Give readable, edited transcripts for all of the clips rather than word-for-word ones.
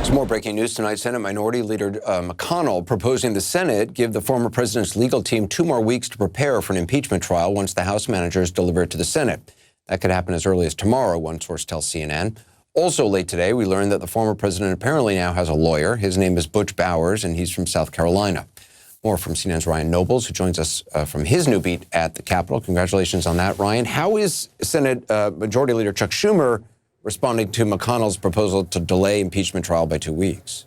Some more breaking news tonight. Senate Minority Leader Mcconnell proposing the Senate give the former president's legal team 2 more weeks to prepare for an impeachment trial once the House managers deliver it to the Senate. That could happen as early as tomorrow, one source tells CNN. Also late today, we learned that the former president apparently now has a lawyer. His name is Butch Bowers, and he's from South Carolina. More from CNN's Ryan Nobles, who joins us from his new beat at the Capitol. Congratulations on that, Ryan. How is Senate Majority Leader Chuck Schumer responding to McConnell's proposal to delay impeachment trial by 2 weeks?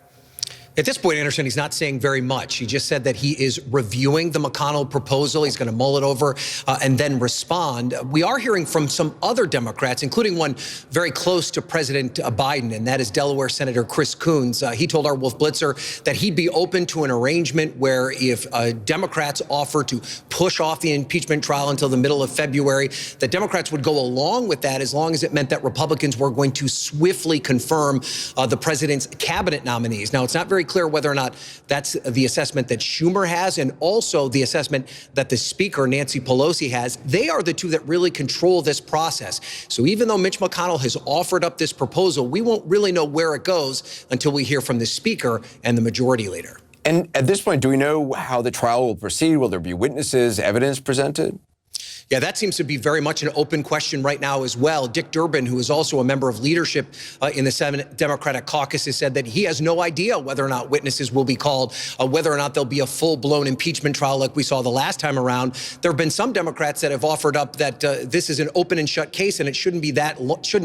At this point, Anderson, he's not saying very much. He just said that he is reviewing the McConnell proposal. He's going to mull it over and then respond. We are hearing from some other Democrats, including one very close to President Biden, and that is Delaware Senator Chris Coons. He told our Wolf Blitzer that he'd be open to an arrangement where if Democrats offer to push off the impeachment trial until the middle of February, that Democrats would go along with that as long as it meant that Republicans were going to swiftly confirm the president's cabinet nominees. Now, it's not very clear whether or not that's the assessment that Schumer has and also the assessment that the Speaker, Nancy Pelosi, has. They are the two that really control this process. So even though Mitch McConnell has offered up this proposal, we won't really know where it goes until we hear from the Speaker and the Majority Leader. And at this point, do we know how the trial will proceed? Will there be witnesses, evidence presented? Yeah, that seems to be very much an open question right now as well. Dick Durbin, who is also a member of leadership in the Senate Democratic caucus, has said that he has no idea whether or not witnesses will be called, whether or not there'll be a full-blown impeachment trial like we saw the last time around. There have been some Democrats that have offered up that this is an open and shut case and it shouldn't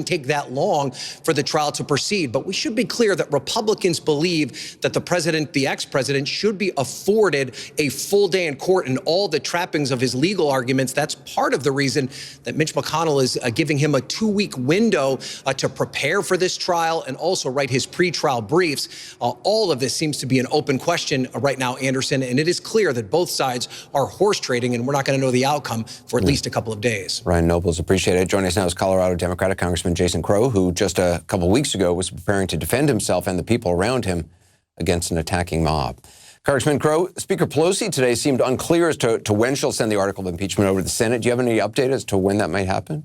take that long for the trial to proceed. But we should be clear that Republicans believe that the ex-president, should be afforded a full day in court and all the trappings of his legal arguments. That's part of the reason that Mitch McConnell is giving him a 2-week window to prepare for this trial and also write his pre-trial briefs. All of this seems to be an open question right now, Anderson, and it is clear that both sides are horse trading, and we're not going to know the outcome for at least a couple of days. Ryan Nobles, appreciate it. Joining us now is Colorado Democratic Congressman Jason Crowe, who just a couple of weeks ago was preparing to defend himself and the people around him against an attacking mob. Congressman Crowe, Speaker Pelosi today seemed unclear as to when she'll send the article of impeachment over to the Senate. Do you have any update as to when that might happen?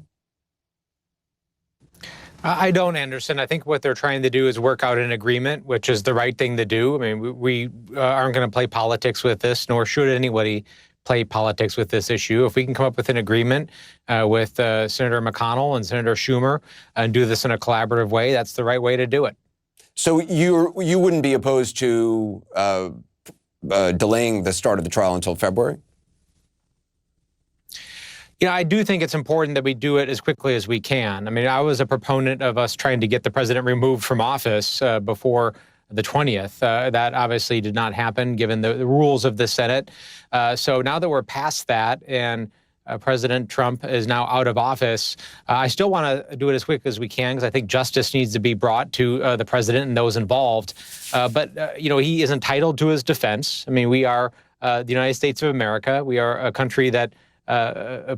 I don't, Anderson. I think what they're trying to do is work out an agreement, which is the right thing to do. I mean, we aren't going to play politics with this, nor should anybody play politics with this issue. If we can come up with an agreement with Senator McConnell and Senator Schumer and do this in a collaborative way, that's the right way to do it. So you wouldn't be opposed to delaying the start of the trial until February? Yeah, I do think it's important that we do it as quickly as we can. I mean, I was a proponent of us trying to get the president removed from office before the 20th. That obviously did not happen given the rules of the Senate. So now that we're past that and President Trump is now out of office, I still want to do it as quick as we can because I think justice needs to be brought to the president and those involved. But he is entitled to his defense. I mean, we are the United States of America. We are a country that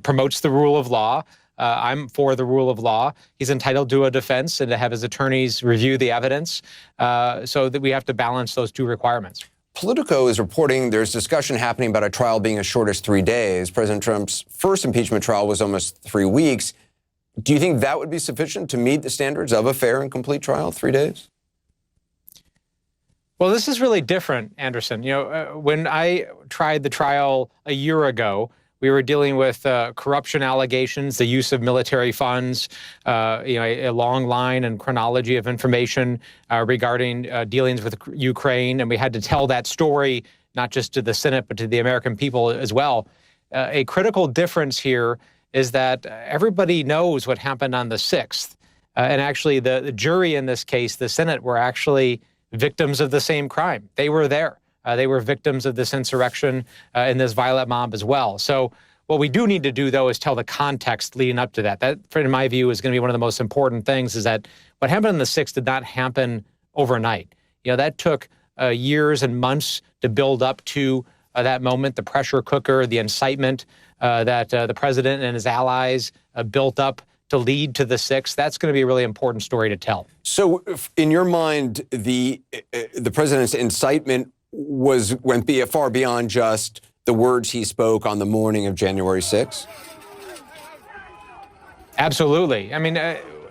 promotes the rule of law. I'm for the rule of law. He's entitled to a defense and to have his attorneys review the evidence so that we have to balance those two requirements. Politico is reporting there's discussion happening about a trial being as short as 3 days. President Trump's first impeachment trial was almost 3 weeks. Do you think that would be sufficient to meet the standards of a fair and complete trial, 3 days? Well, this is really different, Anderson. When I tried the trial a year ago, we were dealing with corruption allegations, the use of military funds, a long line and chronology of information regarding dealings with Ukraine. And we had to tell that story, not just to the Senate, but to the American people as well. A critical difference here is that everybody knows what happened on the 6th. And actually, the jury in this case, the Senate, were actually victims of the same crime. They were there. They were victims of this insurrection and this violent mob as well. So what we do need to do, though, is tell the context leading up to that. That, in my view, is going to be one of the most important things, is that what happened on the 6th did not happen overnight. That took years and months to build up to that moment, the pressure cooker, the incitement that the president and his allies built up to lead to the 6th. That's going to be a really important story to tell. So in your mind, the president's incitement went far beyond just the words he spoke on the morning of January 6th? Absolutely. I mean,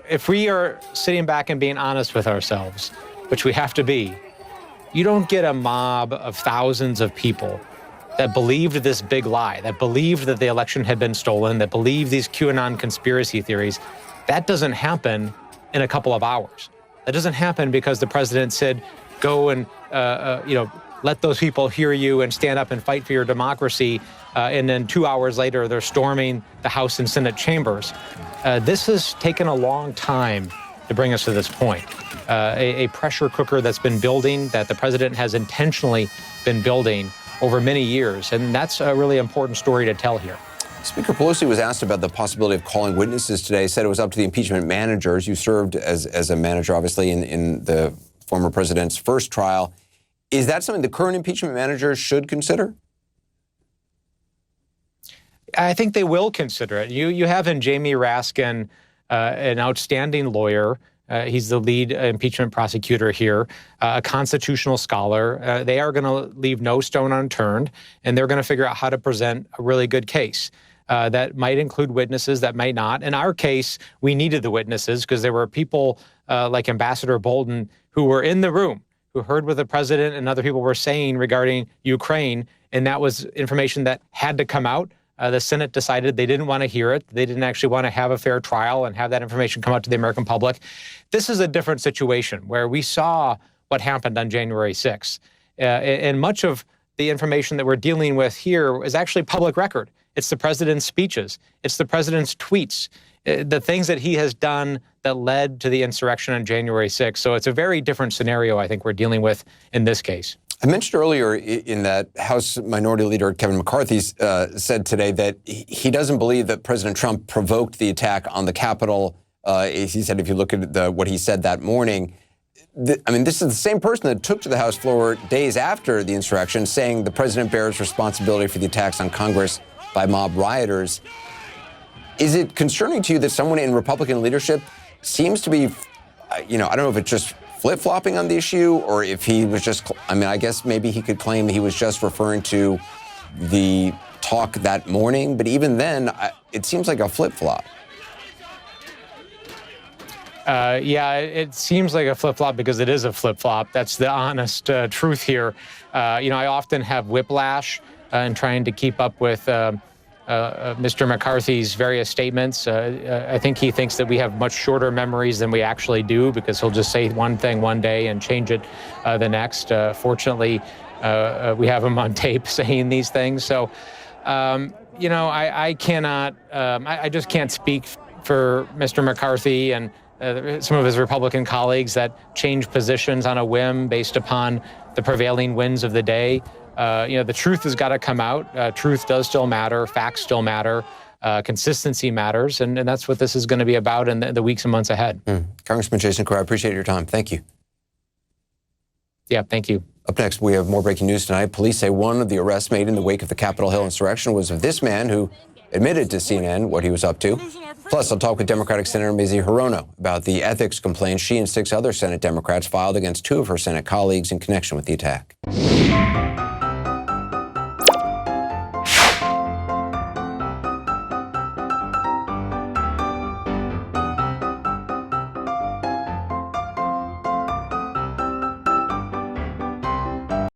if we are sitting back and being honest with ourselves, which we have to be, you don't get a mob of thousands of people that believed this big lie, that believed that the election had been stolen, that believed these QAnon conspiracy theories. That doesn't happen in a couple of hours. That doesn't happen because the president said, go and, let those people hear you and stand up and fight for your democracy. And then 2 hours later, they're storming the House and Senate chambers. This has taken a long time to bring us to this point. A pressure cooker that's been building, that the president has intentionally been building over many years. And that's a really important story to tell here. Speaker Pelosi was asked about the possibility of calling witnesses today, said it was up to the impeachment managers. You served as a manager, obviously, in the former president's first trial. Is that something the current impeachment managers should consider? I think they will consider it. You have in Jamie Raskin, an outstanding lawyer. He's the lead impeachment prosecutor here, a constitutional scholar. They are going to leave no stone unturned, and they're going to figure out how to present a really good case. That might include witnesses, that might not. In our case, we needed the witnesses because there were people like Ambassador Bolton who were in the room, who heard what the president and other people were saying regarding Ukraine, and that was information that had to come out. The Senate decided they didn't want to hear it. They didn't actually want to have a fair trial and have that information come out to the American public. This is a different situation where we saw what happened on January 6th. And much of the information that we're dealing with here is actually public record. It's the president's speeches. It's the president's tweets, the things that he has done that led to the insurrection on January 6th. So it's a very different scenario, I think, we're dealing with in this case. I mentioned earlier in that House Minority Leader Kevin McCarthy said today that he doesn't believe that President Trump provoked the attack on the Capitol. He said if you look at what he said that morning, this is the same person that took to the House floor days after the insurrection, saying the president bears responsibility for the attacks on Congress by mob rioters. Is it concerning to you that someone in Republican leadership seems to be, I don't know if it's just flip-flopping on the issue or if he was just, I guess maybe he could claim he was just referring to the talk that morning, but even then, it seems like a flip-flop. Yeah, it seems like a flip-flop because it is a flip-flop. That's the honest truth here. I often have whiplash in trying to keep up with Mr. McCarthy's various statements. I think he thinks that we have much shorter memories than we actually do because he'll just say one thing one day and change it the next. Fortunately, we have him on tape saying these things. So, I cannot, I just can't speak for Mr. McCarthy and some of his Republican colleagues that change positions on a whim based upon the prevailing winds of the day. The truth has got to come out. Truth does still matter. Facts still matter. Consistency matters. And that's what this is going to be about in the weeks and months ahead. Congressman Jason Crowe, I appreciate your time. Thank you. Yeah, thank you. Up next, we have more breaking news tonight. Police say one of the arrests made in the wake of the Capitol Hill insurrection was of this man who admitted to CNN what he was up to. Plus, I'll talk with Democratic Senator Mazie Hirono about the ethics complaints she and 6 other Senate Democrats filed against 2 of her Senate colleagues in connection with the attack.